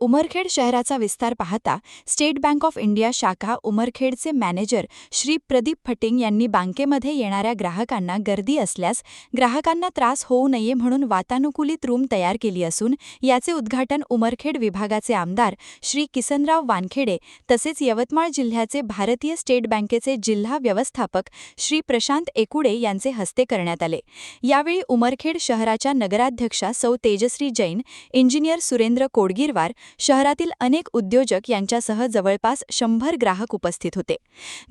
उमरखेड शहराचा विस्तार पाहता स्टेट बँक ऑफ इंडिया शाखा उमरखेडचे मॅनेजर श्री प्रदीप फटिंग यांनी बँकेमध्ये येणाऱ्या ग्राहकांना गर्दी असल्यास ग्राहकांना त्रास होऊ नये म्हणून वातानुकूलित रूम तयार केली असून याचे उद्घाटन उमरखेड विभागाचे आमदार श्री किसनराव वानखेडे तसेच यवतमाळ जिल्ह्याचे भारतीय स्टेट बँकेचे जिल्हा व्यवस्थापक श्री प्रशांत एकुडे यांचे हस्ते करण्यात आले। यावेळी उमरखेड शहराच्या नगराध्यक्षा सौ तेजश्री जैन, इंजिनियर सुरेंद्र कोडगिरवार, शहरातील अनेक उद्योजक यांच्यासह जवळपास 100 ग्राहक उपस्थित होते।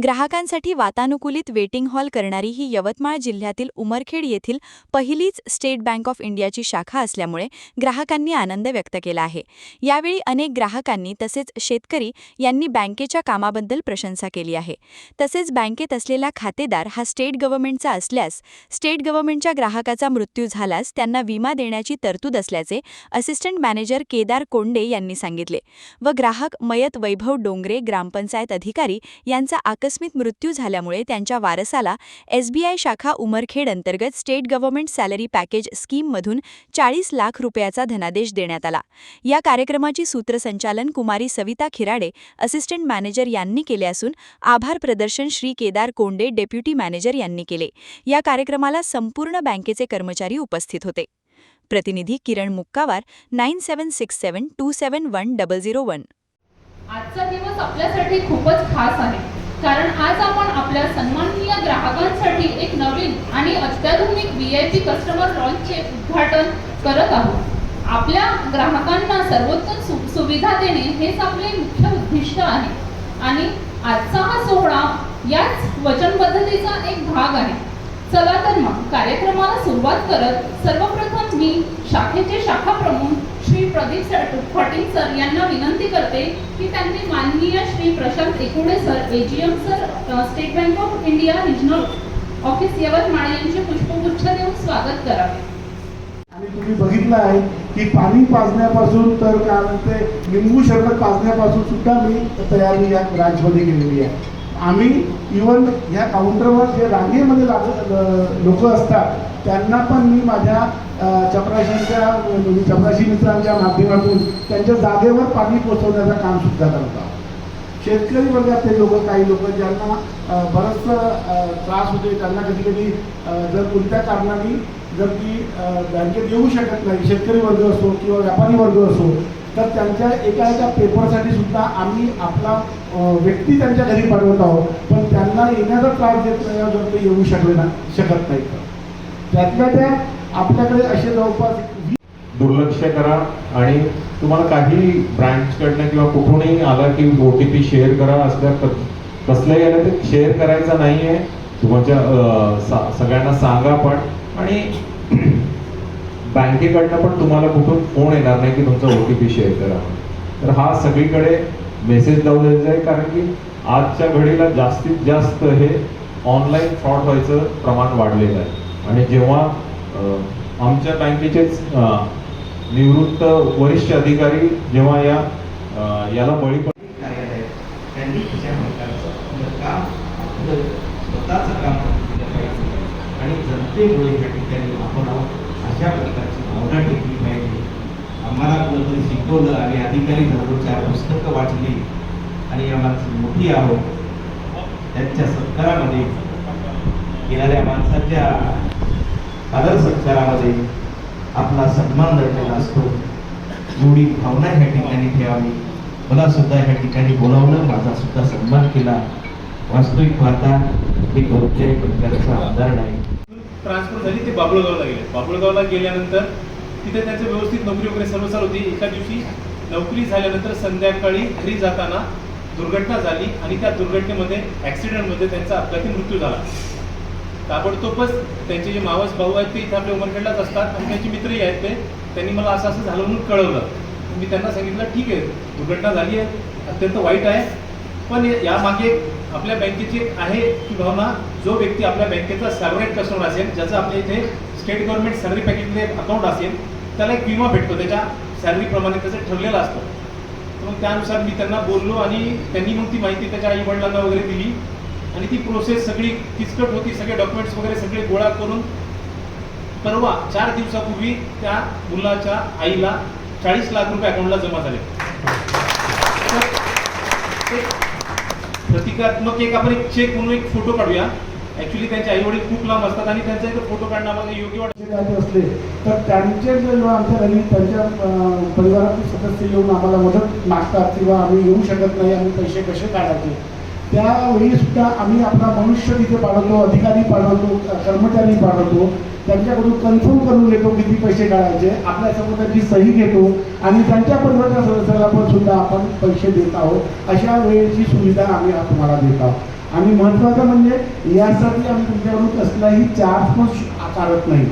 ग्राहकांसाठी वातानुकूलित वेटिंग हॉल करणारी ही यवतमाळ जिल्ह्यातील उमरखेड येथील पहिलीच स्टेट बँक ऑफ इंडियाची शाखा असल्यामुळे ग्राहकांनी आनंद व्यक्त केला आहे। यावेळी अनेक ग्राहकांनी तसेच शेतकरी यांनी बँकेच्या कामाबद्दल प्रशंसा केली आहे। तसेच बँकेत असलेला खातेदार हा स्टेट गव्हर्नमेंटचा असल्यास स्टेट गव्हर्नमेंटच्या ग्राहकाचा मृत्यू झाल्यास त्यांना विमा देण्याची तरतूद असल्याचे असिस्टंट मॅनेजर केदार कोंडे यांनी सांगितले व ग्राहक मयत वैभव डोंगरे ग्रामपंचायत अधिकारी यांचा आकस्मिक मृत्यू झाल्यामुळे त्यांच्या वारसाला SBI शाखा उमरखेड अंतर्गत स्टेट गव्हर्नमेंट सॅलरी पॅकेज स्कीममधून 40 लाख रुपयाचा धनादेश देण्यात आला। या कार्यक्रमाची सूत्रसंचालन कुमारी सविता खिराडे असिस्टंट मॅनेजर यांनी केले असून आभार प्रदर्शन श्री केदार कोंडे डेप्युटी मॅनेजर यांनी केले। या कार्यक्रमाला संपूर्ण बँकेचे कर्मचारी उपस्थित होते। प्रतिनिधी किरण मुक्कावार 9767271001। आजचा दिवस आपल्यासाठी खूपच खास आहे, कारण आज आपण आपल्या सन्माननीय ग्राहकांसाठी एक नवीन आणि अत्याधुनिक VIP कस्टमर लॉन्चचे उद्घाटन करत आहोत। आपल्या ग्राहकांना सर्वोत्तम सुविधा देणे हेच आपले मुख्य उद्दिष्ट आहे आणि आजचा हा सोहळा याच वचनबद्धतेचा एक भाग आहे। चला तर मग कार्यक्रमाला सुरुवात करत सर्वप्रथम मी शाखेचे शाखा प्रमुख श्री प्रदीप फटिंग सर यांना विनंती करते की त्यांनी माननीय Shri Prashant Ekude sir AGM sir State Bank of India regional office Yavatmal यांचे पुष्पगुच्छ देऊन स्वागत करावे। आणि तुम्ही बघितलं आहे की पाणी पाजण्यापासून तर काय म्हणते लिंबू शरबत पाजण्यापासून सुद्धा मी तयारी या ब्रांचमध्ये केलेली आहे। आम्ही इव्हन ह्या काउंटरवर जे रांगेमध्ये लोक असतात त्यांना पण मी माझ्या चपराशी मित्रांच्या माध्यमातून त्यांच्या जागेवर पाणी पोचवण्याचं काम सुद्धा करतो। शेतकरी वर्गातले लोक, काही लोक ज्यांना बराचसा त्रास होतो, त्यांना कधी कधी जर कोणत्या कारणाने जर ती बँकेत येऊ शकत नाही, शेतकरी वर्ग असो किंवा व्यापारी वर्ग असो, तर त्यांच्या एका पेपरसाठी सुद्धा आम्ही आपला व्यक्ती त्यांच्या घरी पाठवत आहोत, पण त्यांना येण्याचा त्रास देत नाही जर ते येऊ शकत नाही। त्यातल्या त्या आपल्याकडे असे जवळपास दुर्लक्ष करा आणि तुम्हाला काही ब्रँचकडनं किंवा कुठूनही आला की OTP शेअर करा असल्या कसलंही आलं ते शेअर करायचं नाही आहे। तुमच्या सगळ्यांना सांगा पण, आणि बँकेकडनं पण तुम्हाला कुठून फोन येणार नाही की तुमचा OTP शेअर करा। तर हा सगळीकडे मेसेज लावून द्यायचा आहे, कारण की आजच्या घडीला जास्तीत जास्त हे ऑनलाईन फ्रॉड व्हायचं प्रमाण वाढलेलं आहे। आणि जेव्हा आमच्या बँकेचेच निवृत्त वरिष्ठ अधिकारी जेव्हा याला बळी कार्यालय त्यांनी तिच्या सरकारचं काम आपलं स्वतःचं काम केलं पाहिजे आणि जनतेमुळे या ठिकाणी आपण अशा प्रकारची भावना टिकली पाहिजे। आम्हाला कोणतरी शिकवलं आणि अधिकारी झालो, 4 पुस्तकं वाचली आणि आम्हाला मोठी आहोत। त्यांच्या सत्कारामध्ये येणाऱ्या माणसाच्या आदर सत्कारामध्ये आपला सन्मान दडलेला असतो। एवढी भावना ह्या ठिकाणी ठेवावी। मला सुद्धा ह्या ठिकाणी बोलावलं, माझा सुद्धा सन्मान केला। वास्तविक पाहता हे कोणत्याही प्रकारचा आमदार नाही। ट्रान्सफर झाली, ते बाबुळगावला गेले। बाबुळगावला गेल्यानंतर तिथे त्यांचं व्यवस्थित नोकरी वगैरे सर्व चालू होती। एका दिवशी नोकरी झाल्यानंतर संध्याकाळी घरी जाताना दुर्घटना झाली आणि त्या दुर्घटनेमध्ये ॲक्सिडेंटमध्ये त्यांचा अपघाती मृत्यू झाला। ताबडतोबच त्यांचे जे मावस भाऊ आहेत ते इथे आपल्या उमरखेडलाच असतात आणि त्यांचे मित्रही आहेत, त्यांनी मला असं झालं म्हणून कळवलं। मी त्यांना सांगितलं ठीक आहे, दुर्घटना झाली आहे, अत्यंत वाईट आहे, पण यामागे आपल्या बँकेची एक आहे की भावना, जो व्यक्ती आपल्या बँकेचा सॅलरीड कस्टमर असेल, ज्याचं आपल्या इथे स्टेट गव्हर्नमेंट सॅलरी पॅकेजमध्ये अकाउंट असेल, त्याला एक विमा भेटतो, त्याच्या सॅलरीप्रमाणे त्याचं ठरलेलं असतं। मग त्यानुसार मी त्यांना बोललो आणि त्यांनी मग ती माहिती त्याच्या आई वडिलांना वगैरे दिली आणि ती प्रोसेस सगळी किचकट होती। सगळे डॉक्युमेंट्स वगैरे सगळे गोळा करून परवा 4 दिवसापूर्वी त्या मुलाच्या आईला 40 लाख रुपये अकाउंटला जमा झाले। प्रतिकात्मक एक आपण एक चेक म्हणून एक फोटो काढूया. ऍक्च्युली त्यांचे आई वडील खूप लांब असतात आणि त्यांचा एक फोटो काढणं आम्हाला योग्य वाटतं. जे काही असले तर त्यांचे जे आमच्या घरी त्यांच्या परिवारातील सदस्य येऊन आम्हाला मदत मागतात किंवा आम्ही येऊ शकत नाही, आम्ही पैसे कसे काढायचे, त्यावेळी सुद्धा आम्ही आपला मनुष्य तिथे पाठवतो, अधिकारी पाठवतो, कर्मचारी पाठवतो, त्यांच्याकडून कन्फर्म करून घेतो किती पैसे काढायचे, आपल्यासमोर त्यांची सही घेतो आणि त्यांच्या परिवाराच्या सदस्याला पण सुद्धा आपण पैसे देत आहोत. अशा वेळेची सुविधा आम्ही तुम्हाला देत आहोत. आणि महत्त्वाचं म्हणजे यासाठी आम्ही तुमच्याकडून कसलाही चार्ज पण आकारत नाही.